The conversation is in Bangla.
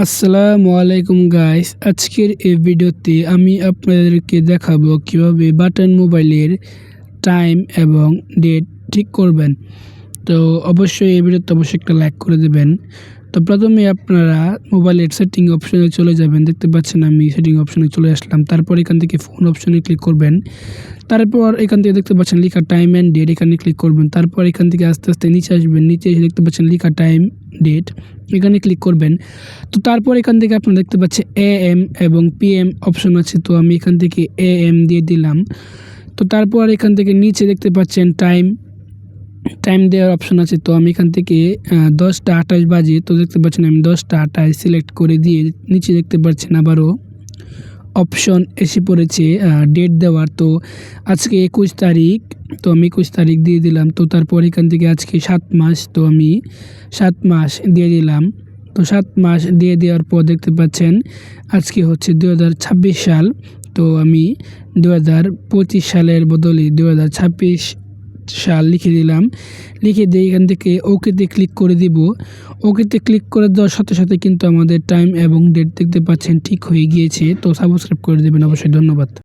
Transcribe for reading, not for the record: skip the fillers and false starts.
আসসালামু আলাইকুম গাইস, আজকের এই ভিডিওতে আমি আপনাদেরকে দেখাবো কিভাবে বাটন মোবাইলের টাইম এবং ডেট ঠিক করবেন। তো অবশ্যই এই ভিডিওতে অবশ্যই একটা লাইক করে দেবেন। তো প্রথমে আপনারা মোবাইলের সেটিং অপশনে চলে যাবেন। দেখতে পাচ্ছেন আমি সেটিং অপশনে চলে আসলাম। তারপর এখান থেকে ফোন অপশনে ক্লিক করবেন। তারপর এখান থেকে দেখতে পাচ্ছেন লেখা টাইম অ্যান্ড ডেট, এখানে ক্লিক করবেন। তারপর এখান থেকে আস্তে আস্তে নিচে আসবেন। নিচে এসে দেখতে পাচ্ছেন লেখা টাইম ডেট, এখানে ক্লিক করবেন। তো তারপর এখান থেকে আপনারা দেখতে পাচ্ছেন AM এবং PM অপশন আছে। তো আমি এখান থেকে AM দিয়ে দিলাম। তো তারপর এখান থেকে নিচে দেখতে পাচ্ছেন টাইম দেওয়ার অপশন আছে। তো আমি এখান থেকে 10টা 28 বাজে, তো দেখতে পাচ্ছেন আমি 10টা 28 সিলেক্ট করে দিয়ে নিচে দেখতে পাচ্ছেন আবারও অপশন এসে পড়েছে ডেট দেওয়ার। তো আজকে 21 তারিখ, তো আমি 21 তারিখ দিয়ে দিলাম। তো তারপর এখান থেকে আজকে 7 মাস, তো আমি 7 মাস দিয়ে দিলাম। তো 7 মাস দিয়ে দেওয়ার পর দেখতে পাচ্ছেন আজকে হচ্ছে 2026 সাল। তো আমি 2025 সালের বদলে 2026 সাল লিখে দিলাম। লিখে দিয়ে এখান থেকে ওকেতে ক্লিক করে দিব। ওকেতে ক্লিক করে দেওয়ার সাথে সাথে কিন্তু আমাদের টাইম এবং ডেট দেখতে পাচ্ছেন ঠিক হয়ে গিয়েছে। তো সাবস্ক্রাইব করে দেবেন অবশ্যই। ধন্যবাদ।